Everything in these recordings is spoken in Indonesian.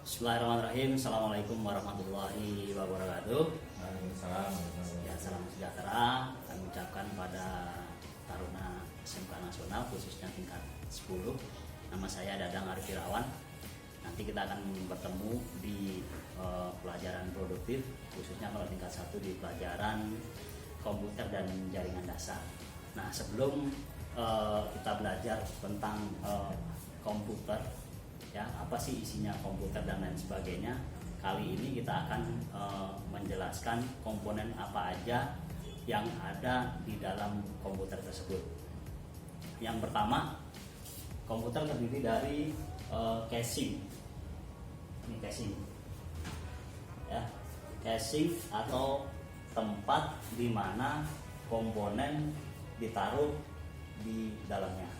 Bismillahirrahmanirrahim. Assalamualaikum warahmatullahi wabarakatuh. Waalaikumsalam. Ya, salam sejahtera kami ucapkan pada taruna SMK Nasional khususnya tingkat 10. Nama saya Dadang Arif Irawan. Nanti kita akan bertemu di pelajaran produktif, khususnya kalau tingkat 1 di pelajaran komputer dan jaringan dasar. Nah, sebelum kita belajar tentang komputer, ya, apa sih isinya komputer dan lain sebagainya, kali ini kita akan menjelaskan komponen apa aja yang ada di dalam komputer tersebut. Yang pertama, komputer terdiri dari casing. Ini casing, ya, casing atau tempat di mana komponen ditaruh di dalamnya.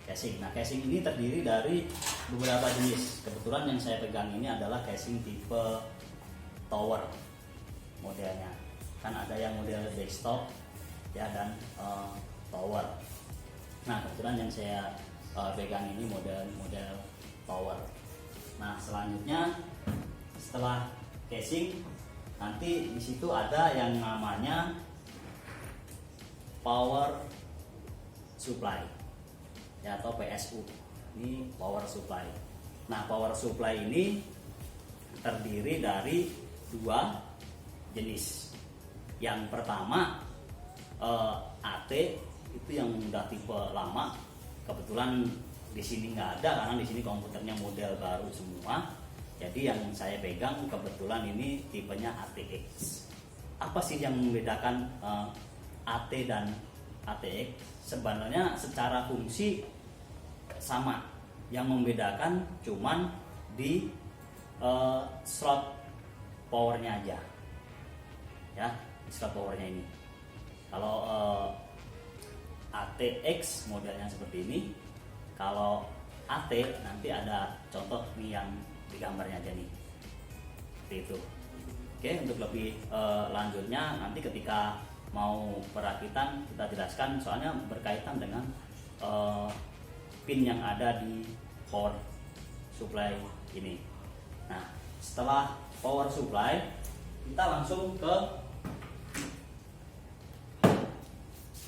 Casing. Nah, casing ini terdiri dari beberapa jenis. Kebetulan yang saya pegang ini adalah casing tipe tower modelnya. Kan ada yang model desktop, ya, dan tower. Nah, kebetulan yang saya pegang ini model tower. Nah, selanjutnya setelah casing, nanti di situ ada yang namanya power supply, ya, atau PSU. Ini power supply. Nah, power supply ini terdiri dari dua jenis. Yang pertama AT, itu yang udah tipe lama. Kebetulan di sini nggak ada karena di sini komputernya model baru semua. Jadi yang saya pegang kebetulan ini tipenya ATX. Apa sih yang membedakan AT dan ATX? Sebenarnya secara fungsi sama, yang membedakan cuman di slot powernya aja, ya, di slot powernya ini. Kalau ATX modelnya seperti ini, kalau AT nanti ada contoh nih yang di gambarnya aja nih, seperti itu. Oke, untuk lebih lanjutnya nanti ketika mau perakitan kita jelaskan, soalnya berkaitan dengan pin yang ada di power supply ini. Nah, setelah power supply kita langsung ke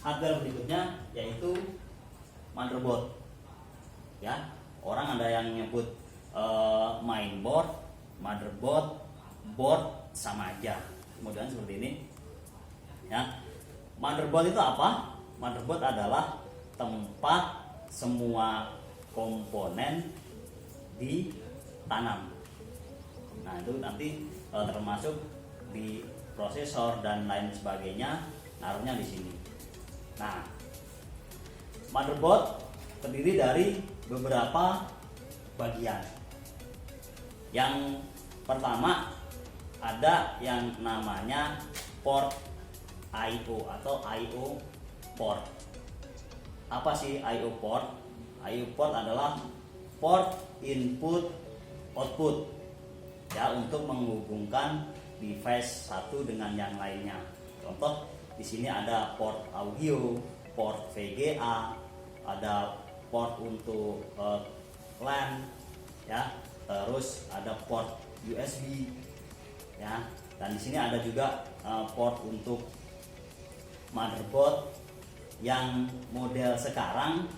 hardware berikutnya, yaitu motherboard. Ya, orang ada yang nyebut mainboard, motherboard, board sama aja, kemudian seperti ini. Ya, motherboard itu apa? Motherboard adalah tempat semua komponen ditanam. Nah, itu nanti termasuk di prosesor dan lain sebagainya, naruhnya di sini. Nah, motherboard terdiri dari beberapa bagian. Yang pertama ada yang namanya port I/O atau I/O port. Apa sih I/O port? I/O port adalah port input output, ya, untuk menghubungkan device satu dengan yang lainnya. Contoh di sini ada port audio, port VGA, ada port untuk LAN, ya, terus ada port USB, ya, dan di sini ada juga port untuk motherboard yang model sekarang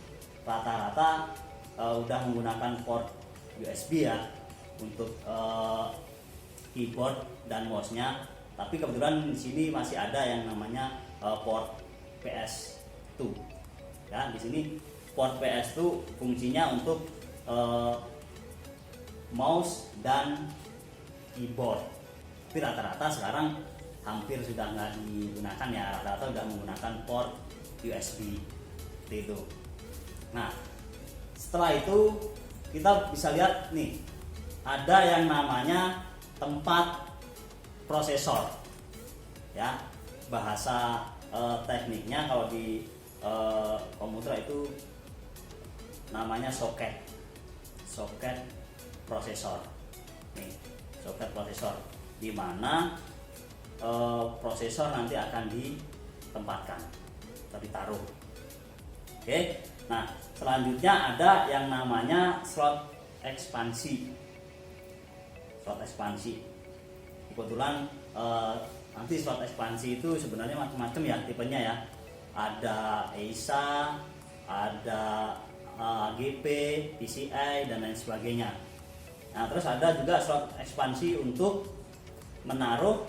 rata-rata udah menggunakan port USB, ya, untuk keyboard dan mouse-nya. Tapi kebetulan di sini masih ada yang namanya port PS2. Ya, di sini port PS2 fungsinya untuk mouse dan keyboard. Tapi rata-rata sekarang hampir sudah nggak digunakan, ya, rata-rata sudah menggunakan port USB seperti itu. Nah, setelah itu kita bisa lihat nih, ada yang namanya tempat prosesor, ya, bahasa tekniknya kalau di komputer itu namanya soket prosesor. Nih, soket prosesor, di mana prosesor nanti akan ditempatkan atau ditaruh. Oke, nah selanjutnya ada yang namanya slot ekspansi. slot ekspansi. Kebetulan nanti slot ekspansi itu sebenarnya macam-macam ya tipenya ya. Ada EISA, ada AGP, PCI dan lain sebagainya. Nah, terus ada juga slot ekspansi untuk menaruh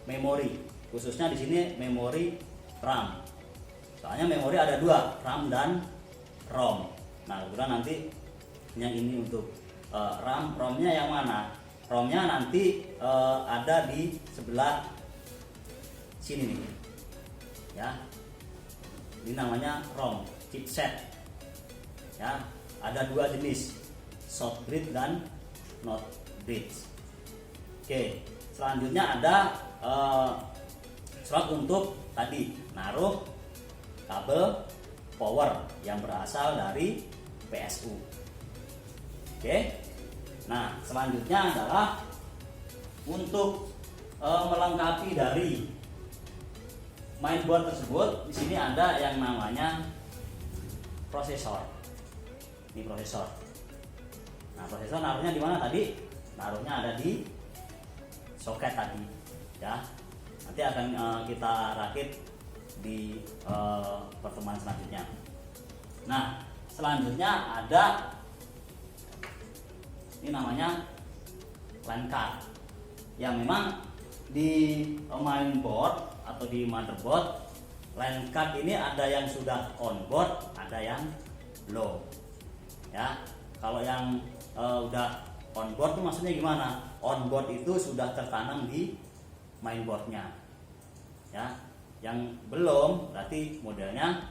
memori, khususnya di sini memori RAM. Soalnya memori ada dua, RAM dan ROM. Nah, kebetulan nanti yang ini untuk RAM, ROM-nya yang mana? ROM-nya nanti ada di sebelah sini nih, ya. Ini namanya ROM, chipset. Ya, ada dua jenis, short bridge dan not bridge. Oke, selanjutnya ada slot untuk tadi naruh kabel power yang berasal dari PSU. Oke. Nah, selanjutnya adalah untuk melengkapi dari mainboard tersebut. Di sini ada yang namanya prosesor. Ini prosesor. Nah, prosesor naruhnya di mana tadi? Naruhnya ada di soket tadi, ya. Nanti akan kita rakit di pertemuan selanjutnya. Nah, selanjutnya ada ini namanya LAN card, yang memang di mainboard atau di motherboard LAN card ini ada yang sudah on board, ada yang belum. Ya, kalau yang udah on board itu maksudnya gimana? On board itu sudah tertanam di mainboardnya. Ya, yang belum berarti modelnya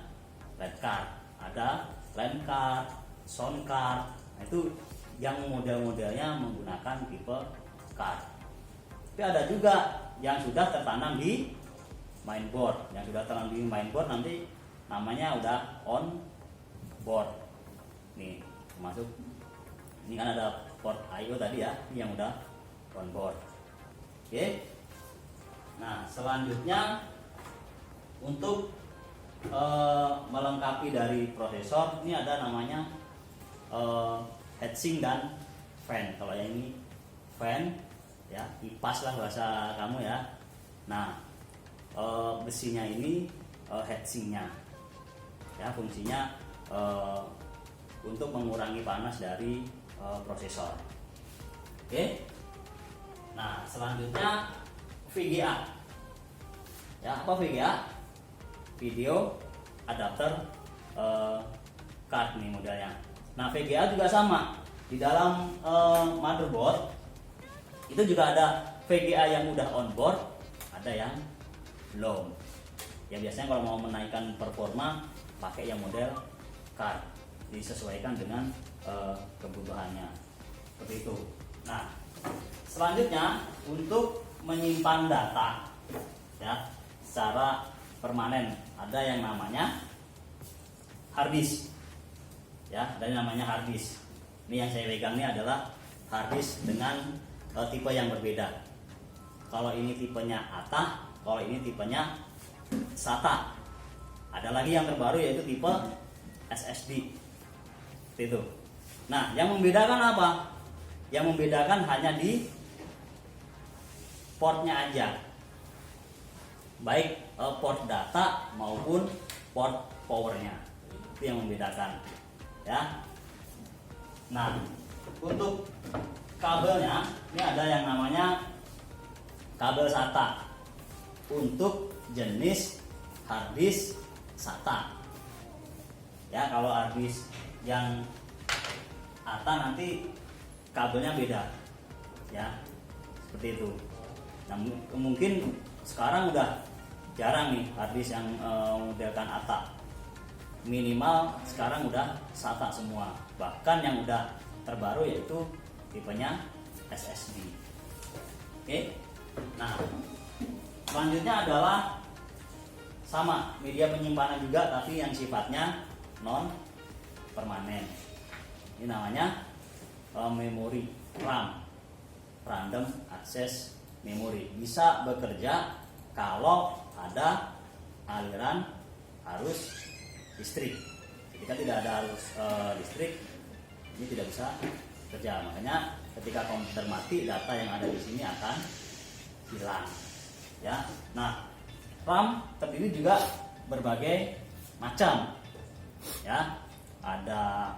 LAN card. Ada LAN card, sound card. Nah, itu yang model-modelnya menggunakan tipe card. Tapi ada juga yang sudah tertanam di mainboard. Yang sudah tertanam di mainboard nanti namanya udah on board. Nih, termasuk ini kan ada port I/O tadi ya, ini yang udah on board. Oke. Nah, selanjutnya untuk melengkapi dari prosesor, ini ada namanya heatsink dan fan. Kalau yang ini fan, ya kipas lah bahasa kamu ya. Nah, besinya ini heatsinknya, ya fungsinya untuk mengurangi panas dari prosesor. Oke. Nah, selanjutnya VGA. Ya, apa VGA? Video adapter card nih modelnya. Nah, VGA juga sama. Di dalam motherboard itu juga ada VGA yang udah on board, ada yang belum. Ya biasanya kalau mau menaikkan performa pakai yang model card, disesuaikan dengan kebutuhannya. Seperti itu. Nah, selanjutnya untuk menyimpan data ya secara permanen ada yang namanya hard disk. Ya, ada yang namanya hard disk. Ini yang saya pegang ini adalah hard disk dengan tipe yang berbeda. Kalau ini tipenya ATA, kalau ini tipenya SATA. Ada lagi yang terbaru yaitu tipe SSD. Itu. Nah, yang membedakan apa? Yang membedakan hanya di portnya aja. Baik port data maupun port powernya. Itu yang membedakan. Ya. Nah, untuk kabelnya ini ada yang namanya kabel SATA untuk jenis hard disk SATA. Ya, kalau hard disk yang ATA nanti kabelnya beda. Ya, seperti itu. Nah, mungkin sekarang udah jarang nih hard disk yang modelkan ATA. Minimal sekarang udah SATA semua. Bahkan yang udah terbaru yaitu tipenya SSD. Oke. Nah, selanjutnya adalah sama media penyimpanan juga, tapi yang sifatnya non permanen. Ini namanya memori RAM, random access memory. Bisa bekerja kalau ada aliran arus listrik. Jika tidak ada arus listrik, ini tidak bisa kerja. Makanya ketika komputer mati, data yang ada di sini akan hilang. Ya, nah RAM terdiri juga berbagai macam. Ya, ada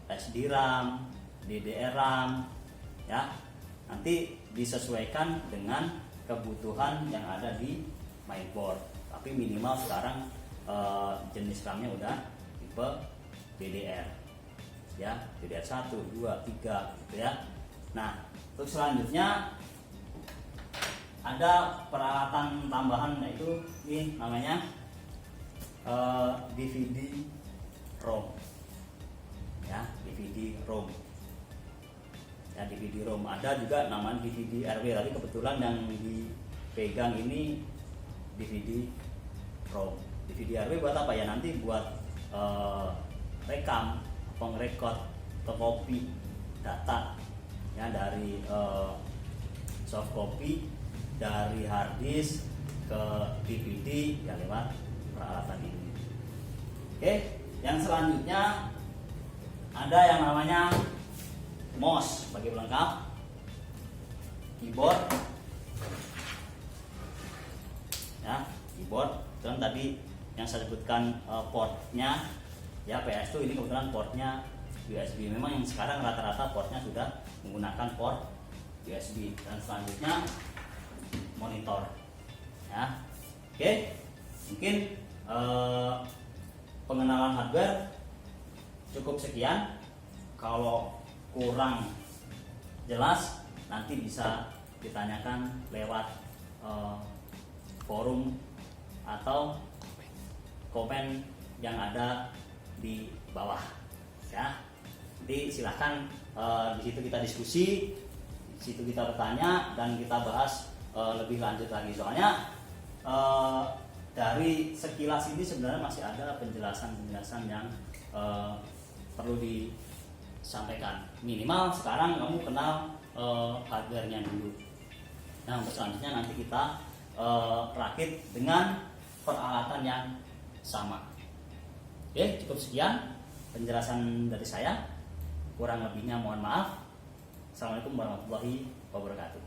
SD RAM, DDR RAM. Ya, nanti disesuaikan dengan kebutuhan yang ada di mainboard. Tapi minimal sekarang jenis RAM-nya udah tipe DDR. Ya, DDR 1, 2, 3 gitu ya. Nah, untuk selanjutnya ada peralatan tambahan, yaitu ini namanya DVD ROM. Ya, DVD ROM. Ya, DVD ROM. Ada juga namanya DVD RW, tapi kebetulan yang dipegang ini DVD ROM. DVD RW buat apa ya? Nanti buat rekam, pengrekod atau copy data ya dari soft copy dari hard disk ke DVD ya lewat peralatan ini. Oke, yang selanjutnya ada yang namanya mouse sebagai pelengkap, keyboard, ya keyboard. Dan tadi yang saya sebutkan portnya, ya PS2 ini kebetulan portnya USB. Memang yang sekarang rata-rata portnya sudah menggunakan port USB. Dan selanjutnya monitor. Ya, oke, mungkin pengenalan hardware cukup sekian. Kalau kurang jelas nanti bisa ditanyakan lewat forum atau komen yang ada di bawah. Ya, nanti silahkan di situ kita diskusi, di situ kita bertanya dan kita bahas lebih lanjut lagi. Soalnya dari sekilas ini sebenarnya masih ada penjelasan-penjelasan yang perlu disampaikan. Minimal sekarang kamu kenal hardware-nya dulu. Nah, untuk selanjutnya nanti kita rakit dengan peralatan yang sama. Oke, cukup sekian penjelasan dari saya. Kurang lebihnya mohon maaf. Assalamualaikum warahmatullahi wabarakatuh.